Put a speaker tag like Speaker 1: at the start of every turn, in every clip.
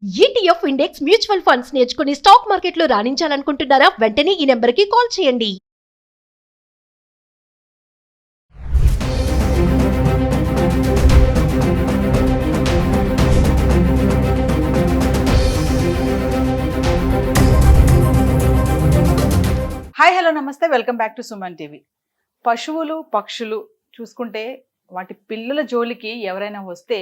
Speaker 1: ETF index mutual funds నేర్చుకుని stock మార్కెట్లో రాణించాలనుకుంటున్నారా? వెంటనే ఈ నెంబర్కి కాల్ చేయండి.
Speaker 2: హాయ్ హలో నమస్తే, welcome back to Suman TV. పశువులు పక్షులు చూసుకుంటే వాటి పిల్లల జోలికి ఎవరైనా వస్తే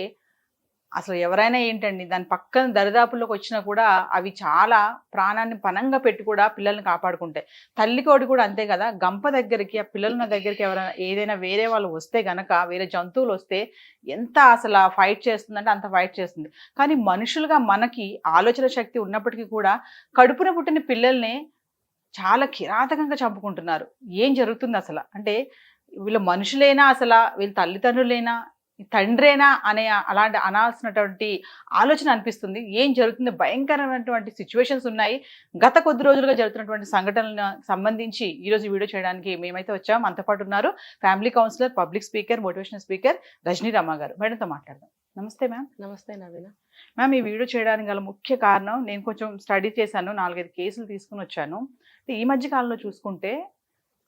Speaker 2: అసలు ఎవరైనా ఏంటండి, దాని పక్కన దరిదాపుల్లోకి వచ్చినా కూడా అవి చాలా ప్రాణాన్ని పనంగా పెట్టి కూడా పిల్లల్ని కాపాడుకుంటాయి. తల్లికోడి కూడా అంతే కదా. గంప దగ్గరికి ఆ పిల్లల దగ్గరికి ఎవరైనా ఏదైనా వేరే వాళ్ళు వస్తే గనక, వేరే జంతువులు వస్తే ఎంత అసలు ఫైట్ చేస్తుందంటే అంత ఫైట్ చేస్తుంది. కానీ మనుషులుగా మనకి ఆలోచన శక్తి ఉన్నప్పటికీ కూడా కడుపున పుట్టిన పిల్లల్ని చాలా కిరాతకంగా చంపుకుంటున్నారు. ఏం జరుగుతుంది అసలు? అంటే వీళ్ళ మనుషులేనా, అసలు వీళ్ళ తల్లిదండ్రులేనా, తండ్రేనా అనే అలాంటి అనాల్సినటువంటి ఆలోచన అనిపిస్తుంది. ఏం జరుగుతుంది? భయంకరమైనటువంటి సిచ్యువేషన్స్ ఉన్నాయి. గత కొద్ది రోజులుగా జరుగుతున్నటువంటి సంఘటనలకు సంబంధించి ఈరోజు వీడియో చేయడానికి మేమైతే వచ్చాం. మనతో పాటు ఉన్నారు family counsellor, public speaker, motivational speaker Rajani Rama garu. మేడంతో మాట్లాడదాం. నమస్తే మ్యామ్.
Speaker 3: నమస్తే నవీన.
Speaker 2: మ్యామ్, ఈ వీడియో చేయడానికి గల ముఖ్య కారణం, నేను కొంచెం స్టడీ చేశాను, 4-5 కేసులు తీసుకుని వచ్చాను. ఈ మధ్య కాలంలో చూసుకుంటే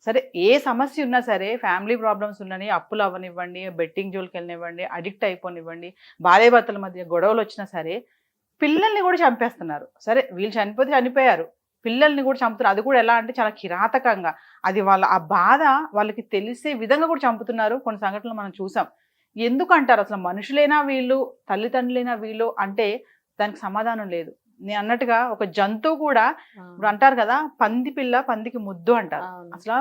Speaker 2: సరే, ఏ సమస్య ఉన్నా సరే, ఫ్యామిలీ ప్రాబ్లమ్స్ ఉన్నని, అప్పులు అవ్వనివ్వండి, బెట్టింగ్ జోలికి వెళ్ళనివ్వండి, అడిక్ట్ అయిపోనివ్వండి, భార్యాభర్తల మధ్య గొడవలు వచ్చినా సరే పిల్లల్ని కూడా చంపేస్తున్నారు. సరే, వీళ్ళు చనిపోతే చనిపోయారు, పిల్లల్ని కూడా చంపుతున్నారు. అది కూడా ఎలా అంటే చాలా కిరాతకంగా. అది వాళ్ళ ఆ బాధ వాళ్ళకి తెలిసే విధంగా కూడా చంపుతున్నారు. కొన్ని సంఘటనలు మనం చూసాం. ఎందుకు అంటారు అసలు? మనుషులైనా వీళ్ళు, తల్లిదండ్రులైనా వీళ్ళు అంటే దానికి సమాధానం లేదు. నేను అన్నట్టుగా ఒక జంతువు కూడా, ఇప్పుడు అంటారు కదా, పంది పిల్ల పందికి ముద్దు అంటారు. అసలు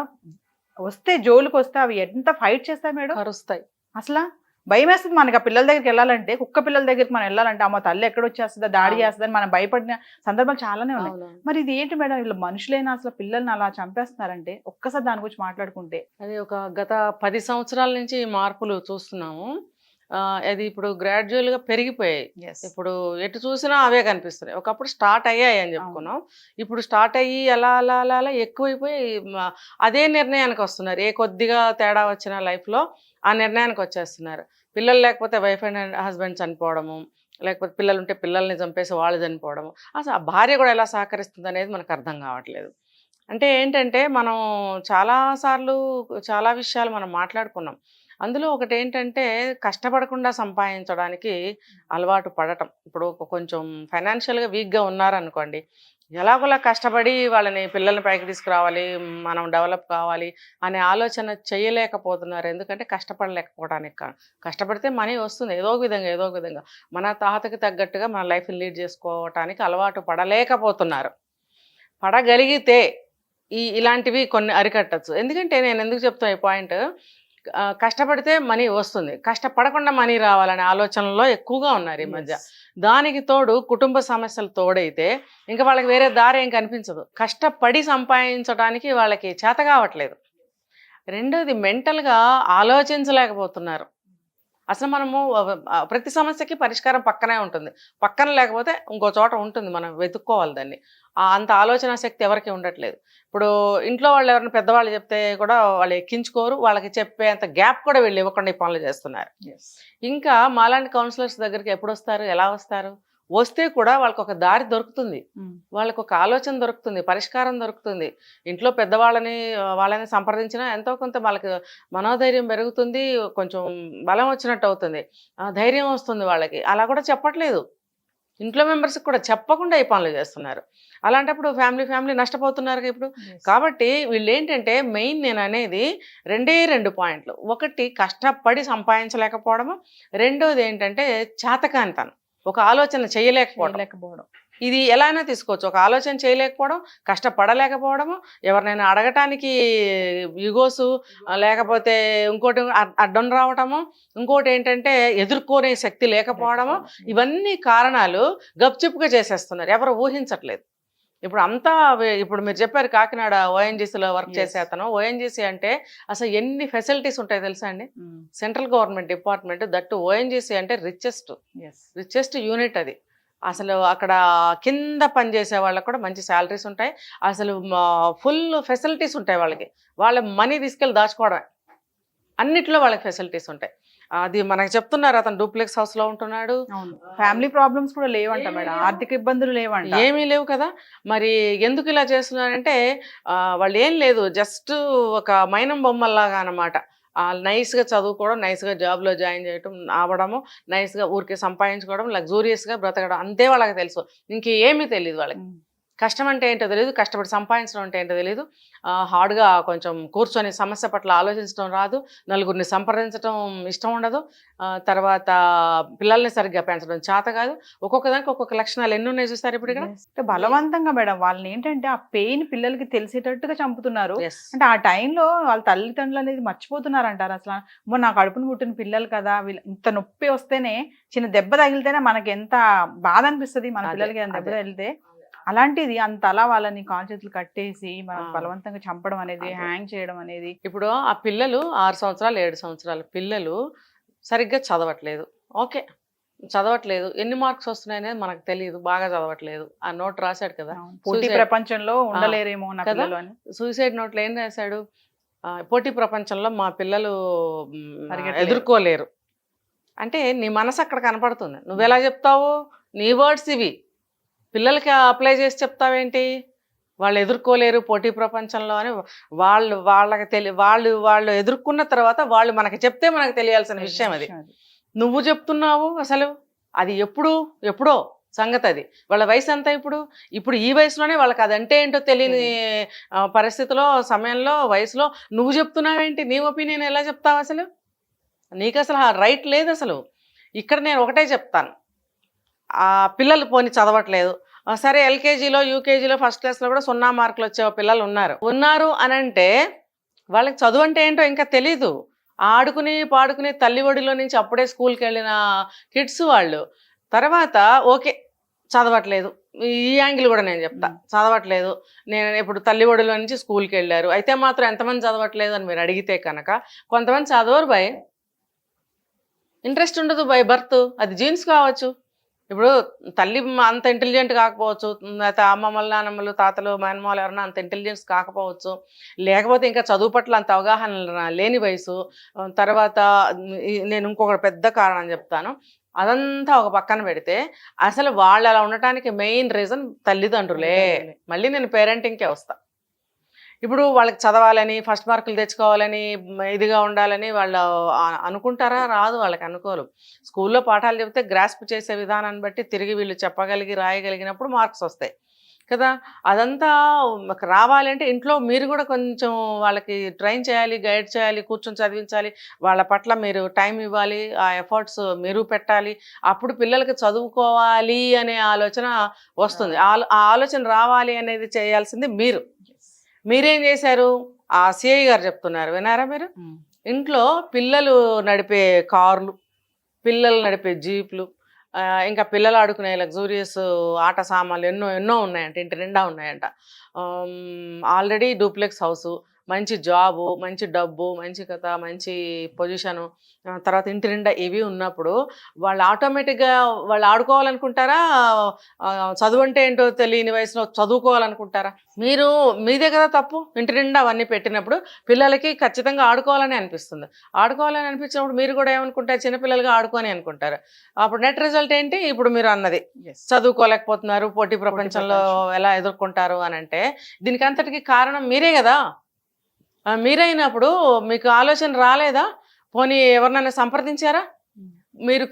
Speaker 2: వస్తే జోలికి వస్తే అవి ఎంత ఫైట్ చేస్తాయి మేడం,
Speaker 3: అరుస్తాయి.
Speaker 2: అసలు భయం వేస్తుంది మనకి. ఆ పిల్లల దగ్గరికి వెళ్ళాలంటే, కుక్క పిల్లల దగ్గరికి మనం వెళ్ళాలంటే, అమ్మ తల్లి ఎక్కడొచ్చేస్తుందా, దాడి చేస్తుందని మనం భయపడిన సందర్భాలు చాలానే ఉన్నాయి. మరి ఇది ఏంటి మేడం, వీళ్ళు మనుషులైనా అసలు పిల్లల్ని అలా చంపేస్తున్నారంటే ఒక్కసారి దాని గురించి మాట్లాడుకుంటే.
Speaker 3: అది ఒక గత 10 సంవత్సరాల నుంచి మార్పులు చూస్తున్నాము. అది ఇప్పుడు గ్రాడ్యువల్గా పెరిగిపోయాయి. ఇప్పుడు ఎటు చూసినా అవే కనిపిస్తున్నాయి. ఒకప్పుడు స్టార్ట్ అయ్యాయి అని చెప్పుకున్నాం. ఇప్పుడు స్టార్ట్ అయ్యి అలా అలా అలా అలా ఎక్కువైపోయి అదే నిర్ణయానికి వస్తున్నారు. ఏ కొద్దిగా తేడా వచ్చిన లైఫ్లో ఆ నిర్ణయానికి వచ్చేస్తున్నారు. పిల్లలు లేకపోతే వైఫ్ అండ్ హస్బెండ్ చనిపోవడము, లేకపోతే పిల్లలు ఉంటే పిల్లల్ని చంపేసి వాళ్ళు చనిపోవడము. అసలు ఆ భార్య కూడా ఎలా సహకరిస్తుంది అనేది మనకు అర్థం కావట్లేదు. అంటే ఏంటంటే, మనం చాలాసార్లు చాలా విషయాలు మనం మాట్లాడుకున్నాం. అందులో ఒకటి ఏంటంటే, కష్టపడకుండా సంపాదించడానికి అలవాటు పడటం. ఇప్పుడు కొంచెం ఫైనాన్షియల్గా వీక్గా ఉన్నారనుకోండి, ఎలాగోలా కష్టపడి వాళ్ళని, పిల్లల్ని పైకి తీసుకురావాలి, మనం డెవలప్ కావాలి అనే ఆలోచన చేయలేకపోతున్నారు. ఎందుకంటే కష్టపడలేకపోవడానికి. కష్టపడితే మనీ వస్తుంది ఏదో ఒక విధంగా మన తాహతకి తగ్గట్టుగా మన లైఫ్ని లీడ్ చేసుకోవటానికి అలవాటు పడలేకపోతున్నారు. పడగలిగితే ఇలాంటివి కొన్ని అరికట్టచ్చు. ఎందుకంటే నేను ఎందుకు చెప్తాను ఈ పాయింట్, కష్టపడితే మనీ వస్తుంది, కష్టపడకుండా మనీ రావాలనే ఆలోచనలో ఎక్కువగా ఉన్నారు ఈ మధ్య. దానికి తోడు కుటుంబ సమస్యలు తోడైతే ఇంకా వాళ్ళకి వేరే దారి ఏం కనిపించదు. కష్టపడి సంపాదించడానికి వాళ్ళకి చేత కావట్లేదు. రెండోది, మెంటల్గా ఆలోచించలేకపోతున్నారు. అసలు మనము ప్రతి సమస్యకి పరిష్కారం పక్కనే ఉంటుంది, పక్కన లేకపోతే ఇంకో చోట ఉంటుంది, మనం వెతుక్కోవాలి దాన్ని. అంత ఆలోచన శక్తి ఎవరికి ఉండట్లేదు. ఇప్పుడు ఇంట్లో వాళ్ళు ఎవరైనా పెద్దవాళ్ళు చెప్తే కూడా వాళ్ళు ఎక్కించుకోరు, వాళ్ళకి చెప్పే అంత గ్యాప్ కూడా వీళ్ళు ఇవ్వకుండా ఈ పనులు చేస్తున్నారు. ఇంకా మాలాంటి కౌన్సిలర్స్ దగ్గరికి ఎప్పుడు వస్తారు, ఎలా వస్తారు? వస్తే కూడా వాళ్ళకి ఒక దారి దొరుకుతుంది, వాళ్ళకు ఒక ఆలోచన దొరుకుతుంది, పరిష్కారం దొరుకుతుంది. ఇంట్లో వాళ్ళని సంప్రదించినా ఎంతో కొంత వాళ్ళకి మనోధైర్యం పెరుగుతుంది, కొంచెం బలం వచ్చినట్టు అవుతుంది, ధైర్యం వస్తుంది వాళ్ళకి. అలా కూడా చెప్పట్లేదు, ఇంట్లో మెంబర్స్కి కూడా చెప్పకుండా ఈ పనులు చేస్తున్నారు. అలాంటప్పుడు ఫ్యామిలీ నష్టపోతున్నారు ఇప్పుడు. కాబట్టి వీళ్ళు ఏంటంటే, మెయిన్ నేను అనేది 2 పాయింట్లు. ఒకటి, కష్టపడి సంపాదించలేకపోవడము. రెండోది ఏంటంటే చేతకానితనం, ఒక ఆలోచన చేయలేకపోవడం. ఇది ఎలా అయినా తీసుకోవచ్చు. ఒక ఆలోచన చేయలేకపోవడం, కష్టపడలేకపోవడము, ఎవరినైనా అడగటానికి యుగోసు, లేకపోతే ఇంకోటి అడ్డం రావటము, ఇంకోటి ఏంటంటే ఎదుర్కొనే శక్తి లేకపోవడము. ఇవన్నీ కారణాలు గప్చిప్గా చేసేస్తున్నారు, ఎవరు ఊహించట్లేదు. ఇప్పుడు మీరు చెప్పారు కాకినాడ ఓఎన్జీసీలో వర్క్ చేసే అతను. ఓఎన్జీసీ అంటే అసలు ఎన్ని ఫెసిలిటీస్ ఉంటాయి తెలుసా అండి? Central government department, that ONGC అంటే రిచెస్ట్ యూనిట్ అది. అసలు అక్కడ కింద పనిచేసే వాళ్ళకి కూడా మంచి శాలరీస్ ఉంటాయి, అసలు ఫుల్ ఫెసిలిటీస్ ఉంటాయి వాళ్ళకి. వాళ్ళ మనీ తీసుకెళ్ళి దాచుకోవడమే, అన్నిట్లో వాళ్ళకి ఫెసిలిటీస్ ఉంటాయి. అది మనకు చెప్తున్నారు, అతను డూప్లెక్స్ హౌస్ లో ఉంటున్నాడు.
Speaker 2: అవును, ఫ్యామిలీ ప్రాబ్లమ్స్ కూడా లేవంట
Speaker 3: ఏమీ
Speaker 2: మేడం,
Speaker 3: లేవు.
Speaker 2: ఆర్థిక ఇబ్బందులు లేవంట.
Speaker 3: ఏమీ లేవు కదా. మరి ఎందుకు ఇలా చేస్తున్నారంటే వాళ్ళు ఏం లేదు, జస్ట్ ఒక మైనం బొమ్మల్లాగా అనమాట. నైస్గా చదువుకోవడం, నైస్గా జాబ్లో జాయిన్ చేయడం, అవ్వడము, నైస్గా ఊరికే సంపాదించుకోవడం, లగ్జూరియస్గా బ్రతకడం, అంతే వాళ్ళకి తెలుసు. ఇంకేమీ తెలియదు వాళ్ళకి. కష్టం అంటే ఏంటో తెలియదు, కష్టపడి సంపాదించడం అంటే ఏంటో తెలియదు, హార్డ్గా కొంచెం కూర్చొని సమస్య పట్ల ఆలోచించడం రాదు, నలుగురిని సంప్రదించడం ఇష్టం ఉండదు, తర్వాత పిల్లల్ని సరిగ్గా పెంచడం చేత కాదు. ఒక్కొక్క దానికి ఒక్కొక్క లక్షణాలు ఎన్ని ఉన్నాయి చూస్తారు ఇప్పుడు ఇక్కడ.
Speaker 2: అంటే బలవంతంగా మేడం వాళ్ళని ఏంటంటే ఆ పెయిన్ పిల్లలకి తెలిసేటట్టుగా చంపుతున్నారు.
Speaker 3: Yes.
Speaker 2: అంటే ఆ టైంలో వాళ్ళ తల్లిదండ్రులు అనేది మర్చిపోతున్నారు అంటారు. అసలు అమ్మో నా కడుపును పుట్టిన పిల్లలు కదా, వీళ్ళు ఇంత నొప్పి వస్తేనే, చిన్న దెబ్బ తగిలితేనే మనకి ఎంత బాధ అనిపిస్తుంది మన
Speaker 3: అదే,
Speaker 2: పిల్లలకి దెబ్బ
Speaker 3: అదే.
Speaker 2: తగిలితే. అలాంటిది అంత అలా వాళ్ళని కాలు చేతులు కట్టేసి మనం బలవంతంగా చంపడం అనేది,
Speaker 3: అదే.
Speaker 2: హ్యాంగ్ చేయడం అనేది.
Speaker 3: ఇప్పుడు ఆ పిల్లలు 6 సంవత్సరాలు 7 సంవత్సరాల పిల్లలు సరిగ్గా చదవట్లేదు. ఓకే, చదవట్లేదు, ఎన్ని మార్క్స్ వస్తున్నాయి అనేది మనకు తెలియదు, బాగా చదవట్లేదు. ఆ నోట్ రాశాడు కదా,
Speaker 2: పోటీ
Speaker 3: Suicide.
Speaker 2: ప్రపంచంలో ఉండలేరేమో నా
Speaker 3: కదా?
Speaker 2: పిల్లలు అని.
Speaker 3: సూసైడ్ నోట్లో ఏం రాశాడు, పోటీ ప్రపంచంలో మా పిల్లలు
Speaker 2: పరిగెట్టలేరు.
Speaker 3: ఎదుర్కోలేరు అంటే నీ మనసు అక్కడ కనపడుతుంది. నువ్వెలా చెప్తావు, నీ వర్డ్స్ ఇవి, పిల్లలకి అప్లై చేసి చెప్తావేంటి? వాళ్ళు ఎదుర్కోలేరు పోటీ ప్రపంచంలో అని వాళ్ళకి వాళ్ళు ఎదుర్కొన్న తర్వాత వాళ్ళు మనకి చెప్తే మనకు తెలియాల్సిన విషయం అది. నువ్వు చెప్తున్నావు అసలు అది ఎప్పుడో సంగతి అది. వాళ్ళ వయసు ఎంత ఇప్పుడు ఈ వయసులోనే వాళ్ళకి అదంటే ఏంటో తెలియని పరిస్థితిలో, సమయంలో, వయసులో నువ్వు చెప్తున్నావేంటి? నీ ఒపీనియన్ ఎలా చెప్తావు అసలు? నీకు అసలు ఆ రైట్ లేదు అసలు. ఇక్కడ నేను ఒకటే చెప్తాను, ఆ పిల్లలు పోని చదవట్లేదు, సరే ఎల్కేజీలో యూకేజీలో ఫస్ట్ క్లాస్లో కూడా 0 మార్కులు వచ్చే పిల్లలు ఉన్నారు అని అంటే వాళ్ళకి చదువు అంటే ఏంటో ఇంకా తెలీదు. ఆడుకుని పాడుకుని తల్లి ఒడిలో నుంచి అప్పుడే స్కూల్కి వెళ్ళిన కిడ్స్ వాళ్ళు. తర్వాత ఓకే చదవట్లేదు, ఈ యాంగిల్ కూడా నేను చెప్తా, చదవట్లేదు. నేను ఇప్పుడు తల్లి ఒడిలో నుంచి స్కూల్కి వెళ్ళారు, అయితే మాత్రం ఎంతమంది చదవట్లేదు అని మీరు అడిగితే కనుక కొంతమంది చదవరు బై, ఇంట్రెస్ట్ ఉండదు బై బర్త్, అది జీన్స్ కావచ్చు. ఇప్పుడు తల్లి అంత ఇంటెలిజెంట్ కాకపోవచ్చు, అమ్మమ్మలు నాన్నమ్మలు తాతలు మేనమాలు ఎవరన్నా అంత ఇంటెలిజెన్స్ కాకపోవచ్చు, లేకపోతే ఇంకా చదువు పట్ల అంత అవగాహన లేని వయసు. తర్వాత నేను ఇంకొక పెద్ద కారణం చెప్తాను, అదంతా ఒక పక్కన పెడితే అసలు వాళ్ళు అలా ఉండటానికి మెయిన్ రీజన్ తల్లిదండ్రులే. మళ్ళీ నేను పేరెంటింగ్కే వస్తా. ఇప్పుడు వాళ్ళకి చదవాలని, ఫస్ట్ మార్కులు తెచ్చుకోవాలని, ఇదిగా ఉండాలని వాళ్ళు అనుకుంటారా? రాదు, వాళ్ళకి అనుకోరు. స్కూల్లో పాఠాలు చెప్తే గ్రాస్ప్ చేసే విధానాన్ని బట్టి తిరిగి వీళ్ళు చెప్పగలిగి రాయగలిగినప్పుడు మార్క్స్ వస్తాయి కదా. అదంతా రావాలంటే ఇంట్లో మీరు కూడా కొంచెం వాళ్ళకి ట్రైన్ చేయాలి, గైడ్ చేయాలి, కూర్చొని చదివించాలి, వాళ్ళ పట్ల మీరు టైం ఇవ్వాలి, ఆ ఎఫర్ట్స్ మీరు పెట్టాలి. అప్పుడు పిల్లలకి చదువుకోవాలి అనే ఆలోచన వస్తుంది. ఆ ఆలోచన రావాలి అనేది చేయాల్సింది మీరేం చేశారు? ఆ సిఐ గారు చెప్తున్నారు, వినారా మీరు? ఇంట్లో పిల్లలు నడిపే కార్లు, పిల్లలు నడిపే జీప్లు, ఇంకా పిల్లలు ఆడుకునే లగ్జూరియస్ ఆట సామాన్లు ఎన్నో ఉన్నాయంట, ఇంటి నిండా ఉన్నాయంట. ఆల్రెడీ డూప్లెక్స్ హౌసు, మంచి జాబు, మంచి డబ్బు, మంచి కథ, మంచి పొజిషను, తర్వాత ఇంటి నిండా ఇవి ఉన్నప్పుడు వాళ్ళు ఆటోమేటిక్గా వాళ్ళు ఆడుకోవాలనుకుంటారా? చదువు అంటే ఏంటో తెలియని వయసులో చదువుకోవాలనుకుంటారా? మీదే కదా తప్పు. ఇంటి నిండా అవన్నీ పెట్టినప్పుడు పిల్లలకి ఖచ్చితంగా ఆడుకోవాలని అనిపిస్తుంది. ఆడుకోవాలని అనిపించినప్పుడు మీరు కూడా ఏమనుకుంటారు? చిన్నపిల్లలుగా ఆడుకొని అనుకుంటారు. అప్పుడు నెట్ రిజల్ట్ ఏంటి? ఇప్పుడు మీరు అన్నది, చదువుకోలేకపోతున్నారు, పోటీ ప్రపంచంలో ఎలా ఎదుర్కొంటారు అని అంటే దీనికి అంతటికి కారణం మీరే కదా. మీరైనప్పుడు మీకు ఆలోచన రాలేదా? పోనీ ఎవరినైనా సంప్రదించారా? మీరు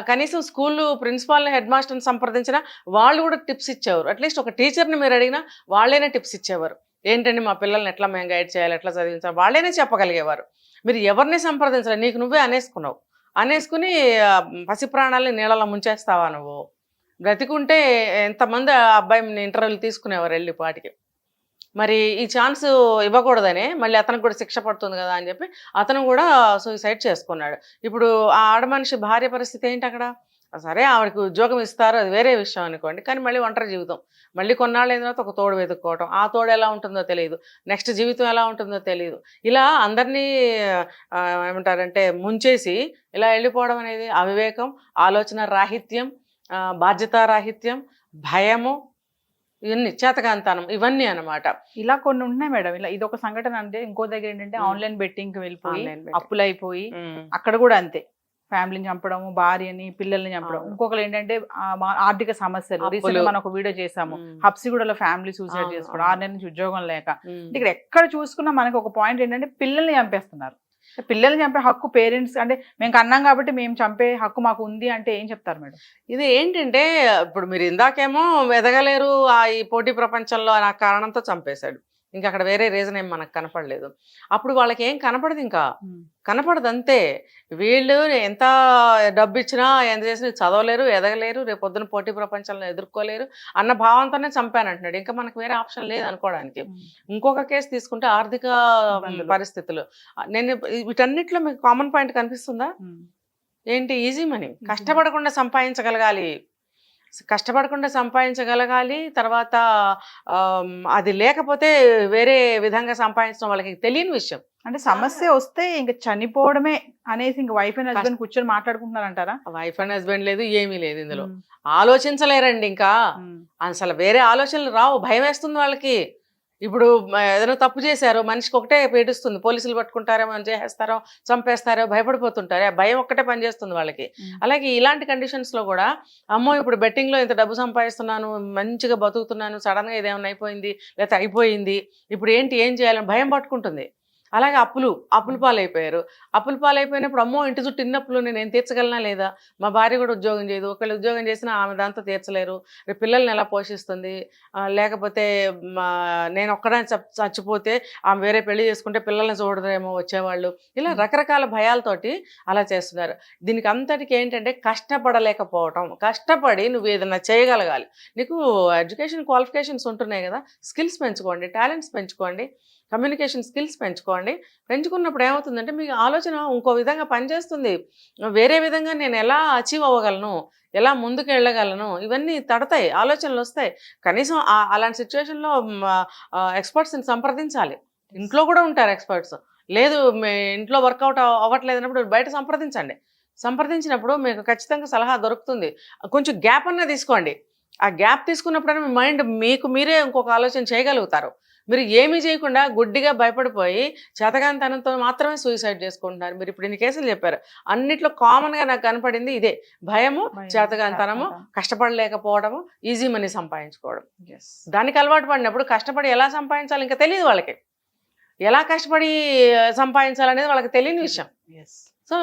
Speaker 3: కనీసం స్కూల్ ప్రిన్సిపాల్ని, హెడ్ మాస్టర్ని సంప్రదించినా వాళ్ళు కూడా టిప్స్ ఇచ్చేవారు. అట్లీస్ట్ ఒక టీచర్ని మీరు అడిగినా వాళ్ళైనా టిప్స్ ఇచ్చేవారు. ఏంటండి మా పిల్లల్ని ఎట్లా మేము గైడ్ చేయాలి, ఎట్లా చదివించాలి, వాళ్ళైనా చెప్పగలిగేవారు. మీరు ఎవరిని సంప్రదించాలి, నీకు నువ్వే అనేసుకుని పసి ప్రాణాలని నీళ్ళలో ముంచేస్తావా నువ్వు? బ్రతికుంటే ఎంతమంది అబ్బాయిని ఇంటర్వ్యూలు తీసుకునేవారు వెళ్ళి పాటికి. మరి ఈ ఛాన్స్ ఇవ్వకూడదనే మళ్ళీ అతనికి కూడా శిక్ష పడుతుంది కదా అని చెప్పి అతను కూడా సూసైడ్ చేసుకున్నాడు. ఇప్పుడు ఆ ఆడమనిషి భార్య పరిస్థితి ఏంటి అక్కడ? సరే ఆవిడకి ఉద్యోగం ఇస్తారు, అది వేరే విషయం అనుకోండి, కానీ మళ్ళీ ఒంటరి జీవితం, మళ్ళీ కొన్నాళ్ళు అయిన తర్వాత ఒక తోడు వెతుక్కోవటం, ఆ తోడు ఎలా ఉంటుందో తెలియదు, నెక్స్ట్ జీవితం ఎలా ఉంటుందో తెలియదు, ఇలా అందరినీ ఏమంటారంటే ముంచేసి ఇలా వెళ్ళిపోవడం అనేది అవివేకం, ఆలోచన రాహిత్యం, బాధ్యతారాహిత్యం, భయము, ఇవన్నీ చేతకాంతనం, ఇవన్నీ అనమాట.
Speaker 2: ఇలా కొన్ని ఉన్నాయి మేడం. ఇలా ఇది ఒక సంఘటన అంటే ఇంకో దగ్గర ఏంటంటే ఆన్లైన్ బెట్టింగ్ కి వెళ్ళిపోయి అప్పులైపోయి అక్కడ కూడా అంతే. ఫ్యామిలీని చంపడము, భార్యని, పిల్లల్ని చంపడం.
Speaker 3: అవును.
Speaker 2: ఇంకొకరు ఏంటంటే ఆర్థిక సమస్యలు.
Speaker 3: అప్పులు.
Speaker 2: రీసెంట్ మనం ఒక వీడియో చేసాము, హబ్సిగూడలో ఫ్యామిలీ సూసైడ్
Speaker 3: అవును,
Speaker 2: చేసుకోవడం,
Speaker 3: అవును.
Speaker 2: 6 నెలల నుంచి ఉద్యోగం లేక.
Speaker 3: ఉమ్.
Speaker 2: ఇక్కడ ఎక్కడ చూసుకున్నా మనకి ఒక పాయింట్ ఏంటంటే పిల్లల్ని చంపేస్తున్నారు. పిల్లల్ని చంపే హక్కు పేరెంట్స్ అంటే మేము కన్నాం కాబట్టి మేము చంపే హక్కు మాకు ఉంది అంటే ఏం చెప్తారు మేడం?
Speaker 3: ఇది ఏంటంటే ఇప్పుడు మీరు ఇందాకేమో ఎదగలేరు ఈ పోటీ ప్రపంచంలో ఆ కారణంతో చంపేశాడు, ఇంకా అక్కడ వేరే రీజన్ ఏం మనకు కనపడలేదు. అప్పుడు వాళ్ళకి ఏం కనపడదు, ఇంకా కనపడదు అంతే. వీళ్ళు ఎంత డబ్బు ఇచ్చినా ఎంత చేసినా చదవలేరు, ఎదగలేరు, రేపు పొద్దున పోటీ ప్రపంచంలో ఎదుర్కోలేరు అన్న భావంతోనే చంపానంటున్నాడు. ఇంకా మనకు వేరే ఆప్షన్ లేదు అనుకోవడానికి. ఇంకొక కేసు తీసుకుంటే ఆర్థిక
Speaker 2: ఇబ్బందులు.
Speaker 3: పరిస్థితులు. నేను వీటన్నిటిలో మీకు కామన్ పాయింట్ కనిపిస్తుందా? ఏంటి? Easy money. కష్టపడకుండా సంపాదించగలగాలి, కష్టపడకుండా సంపాదించగలగాలి. తర్వాత అది లేకపోతే వేరే విధంగా సంపాదించడం వాళ్ళకి తెలియని విషయం.
Speaker 2: అంటే సమస్య వస్తే ఇంకా చనిపోవడమే అనేసి ఇంకా వైఫ్ అండ్ హస్బెండ్ కూర్చొని మాట్లాడుకుంటున్నారంటారా?
Speaker 3: వైఫ్ అండ్ హస్బెండ్ లేదు, ఏమీ లేదు ఇందులో. ఆలోచించలేరండి, ఇంకా అసలు వేరే ఆలోచనలు రావు. భయం వేస్తుంది వాళ్ళకి. ఇప్పుడు ఏదైనా తప్పు చేశారో మనిషికి ఒకటే పేటిస్తుంది, పోలీసులు పట్టుకుంటారేమో, చేసేస్తారో, చంపేస్తారో, భయపడిపోతుంటారు. ఆ భయం ఒక్కటే పనిచేస్తుంది వాళ్ళకి. అలాగే ఇలాంటి కండిషన్స్లో కూడా అమ్మో ఇప్పుడు బెట్టింగ్లో ఇంత డబ్బు సంపాదిస్తున్నాను, మంచిగా బతుకుతున్నాను, సడన్గా ఇదేమైనా అయిపోయింది, లేకపోతే అయిపోయింది, ఇప్పుడు ఏంటి, ఏం చేయాలని భయం పట్టుకుంటుంది. అలాగే అప్పుల పాలైపోయారు. అప్పుల పాలైపోయినప్పుడు అమ్మో ఇంటి చుట్టూ ఇన్నప్పులు నేను తీర్చగలనా లేదా, మా భార్య కూడా ఉద్యోగం చేయదు, ఒకళ్ళు ఉద్యోగం చేసినా ఆమె దాంతో తీర్చలేరు, రేపు పిల్లల్ని ఎలా పోషిస్తుంది, లేకపోతే నేను ఒక్కదాన్ని చచ్చిపోతే ఆమె వేరే పెళ్లి చేసుకుంటే పిల్లల్ని చూడదేమో వచ్చేవాళ్ళు, ఇలా రకరకాల భయాలతోటి అలా చేస్తున్నారు. దీనికి అంతటికి ఏంటంటే కష్టపడలేకపోవటం. కష్టపడి నువ్వు ఏదైనా చేయగలగాలి. నీకు ఎడ్యుకేషన్ క్వాలిఫికేషన్స్ ఉంటున్నాయి కదా, స్కిల్స్ పెంచుకోండి, టాలెంట్స్ పెంచుకోండి, కమ్యూనికేషన్ స్కిల్స్ పెంచుకోండి. పెంచుకున్నప్పుడు ఏమవుతుందంటే మీకు ఆలోచన ఇంకో విధంగా పనిచేస్తుంది. వేరే విధంగా నేను ఎలా అచీవ్ అవ్వగలను, ఎలా ముందుకు వెళ్ళగలను, ఇవన్నీ తడతాయి, ఆలోచనలు వస్తాయి. కనీసం అలాంటి సిచ్యువేషన్లో ఎక్స్పర్ట్స్ని సంప్రదించాలి. ఇంట్లో కూడా ఉంటారు ఎక్స్పర్ట్స్. లేదు ఇంట్లో వర్కౌట్ అవ్వట్లేదు అన్నప్పుడు బయట సంప్రదించండి. సంప్రదించినప్పుడు మీకు ఖచ్చితంగా సలహా దొరుకుతుంది. కొంచెం గ్యాప్ అన్నా తీసుకోండి. ఆ గ్యాప్ తీసుకున్నప్పుడైనా మీ మైండ్ మీకు మీరే ఇంకొక ఆలోచన చేయగలుగుతారు. మీరు ఏమీ చేయకుండా గుడ్డిగా భయపడిపోయి చేతగానితనంతో మాత్రమే సూసైడ్ చేసుకుంటున్నారు. మీరు ఇప్పుడు ఇన్ని కేసులు చెప్పారు, అన్నిట్లో కామన్గా నాకు కనపడింది ఇదే: భయము, చేతగానితనము, కష్టపడలేకపోవడము, ఈజీ మనీ సంపాదించుకోవడం. దానికి అలవాటు పడినప్పుడు కష్టపడి ఎలా సంపాదించాలి ఇంకా తెలియదు వాళ్ళకి. ఎలా కష్టపడి సంపాదించాలనేది వాళ్ళకి తెలియని విషయం. సో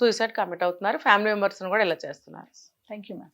Speaker 3: సూసైడ్ కమిట్ అవుతున్నారు. ఫ్యామిలీ మెంబర్స్ని కూడా ఇలా చేస్తున్నారు.
Speaker 2: Thank you ma'am.